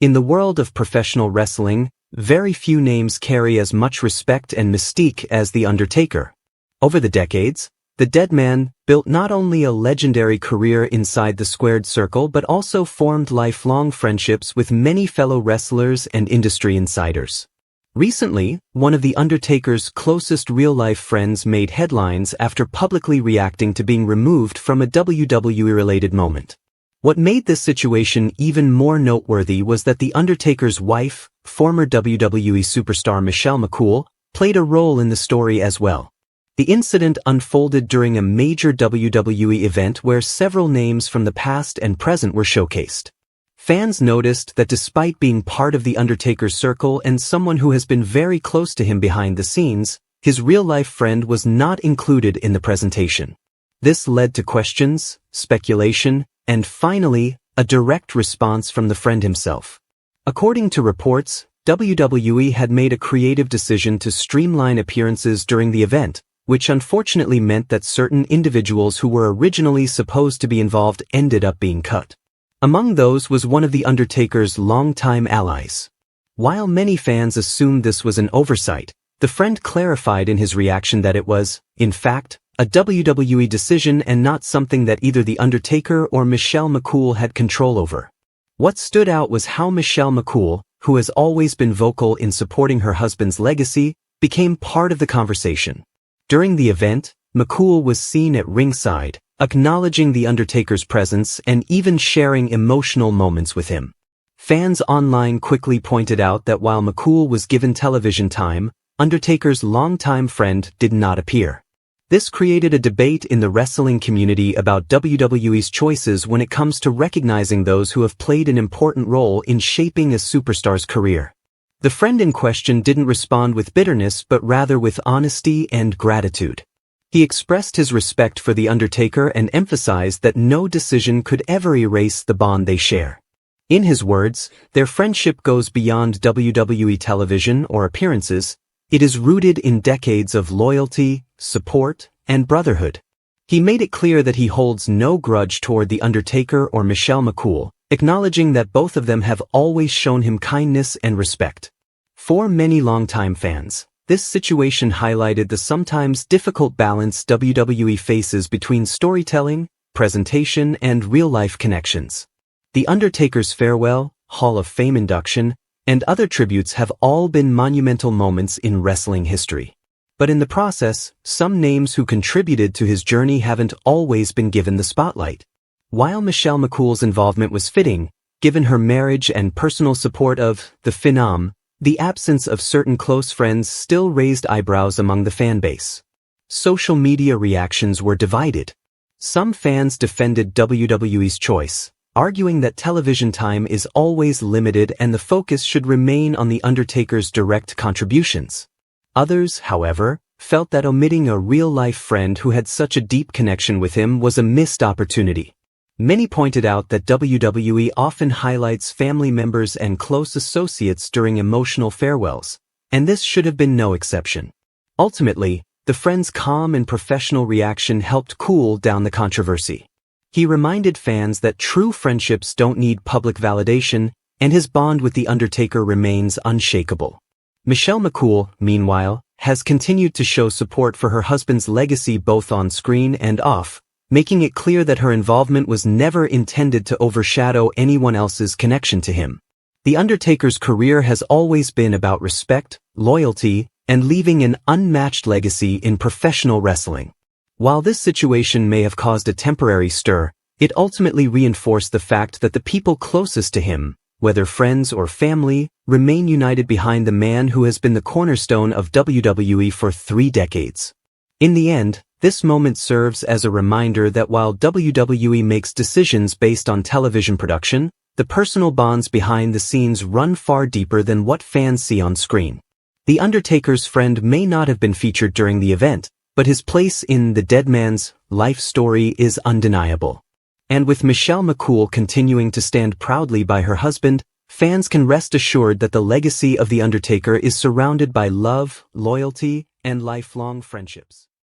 In the world of professional wrestling, very few names carry as much respect and mystique as The Undertaker. Over the decades, the Dead Man built not only a legendary career inside the squared circle but also formed lifelong friendships with many fellow wrestlers and industry insiders. Recently, one of The Undertaker's closest real-life friends made headlines after publicly reacting to being removed from a WWE-related moment. What made this situation even more noteworthy was that The Undertaker's wife, former WWE superstar Michelle McCool, played a role in the story as well. The incident unfolded during a major WWE event where several names from the past and present were showcased. Fans noticed that despite being part of The Undertaker's circle and someone who has been very close to him behind the scenes, his real-life friend was not included in the presentation. This led to questions, speculation, and finally, a direct response from the friend himself. According to reports, WWE had made a creative decision to streamline appearances during the event, which unfortunately meant that certain individuals who were originally supposed to be involved ended up being cut. Among those was one of The Undertaker's longtime allies. While many fans assumed this was an oversight, the friend clarified in his reaction that it was, in fact, a WWE decision and not something that either The Undertaker or Michelle McCool had control over. What stood out was how Michelle McCool, who has always been vocal in supporting her husband's legacy, became part of the conversation. During the event, McCool was seen at ringside, acknowledging The Undertaker's presence and even sharing emotional moments with him. Fans online quickly pointed out that while McCool was given television time, Undertaker's longtime friend did not appear. This created a debate in the wrestling community about WWE's choices when it comes to recognizing those who have played an important role in shaping a superstar's career. The friend in question didn't respond with bitterness but rather with honesty and gratitude. He expressed his respect for The Undertaker and emphasized that no decision could ever erase the bond they share. In his words, their friendship goes beyond WWE television or appearances. It is rooted in decades of loyalty, support, and brotherhood. He made it clear that he holds no grudge toward The Undertaker or Michelle McCool, acknowledging that both of them have always shown him kindness and respect. For many longtime fans, this situation highlighted the sometimes difficult balance WWE faces between storytelling, presentation, and real-life connections. The Undertaker's farewell, Hall of Fame induction, and other tributes have all been monumental moments in wrestling history. But in the process, some names who contributed to his journey haven't always been given the spotlight. While Michelle McCool's involvement was fitting, given her marriage and personal support of the Phenom, the absence of certain close friends still raised eyebrows among the fan base. Social media reactions were divided. Some fans defended WWE's choice, arguing that television time is always limited and the focus should remain on The Undertaker's direct contributions. Others, however, felt that omitting a real-life friend who had such a deep connection with him was a missed opportunity. Many pointed out that WWE often highlights family members and close associates during emotional farewells, and this should have been no exception. Ultimately, the friend's calm and professional reaction helped cool down the controversy. He reminded fans that true friendships don't need public validation, and his bond with The Undertaker remains unshakable. Michelle McCool, meanwhile, has continued to show support for her husband's legacy both on screen and off, making it clear that her involvement was never intended to overshadow anyone else's connection to him. The Undertaker's career has always been about respect, loyalty, and leaving an unmatched legacy in professional wrestling. While this situation may have caused a temporary stir, it ultimately reinforced the fact that the people closest to him, whether friends or family, remain united behind the man who has been the cornerstone of WWE for 3 decades. In the end, this moment serves as a reminder that while WWE makes decisions based on television production, the personal bonds behind the scenes run far deeper than what fans see on screen. The Undertaker's friend may not have been featured during the event, but his place in the Dead Man's life story is undeniable. And with Michelle McCool continuing to stand proudly by her husband, fans can rest assured that the legacy of The Undertaker is surrounded by love, loyalty, and lifelong friendships.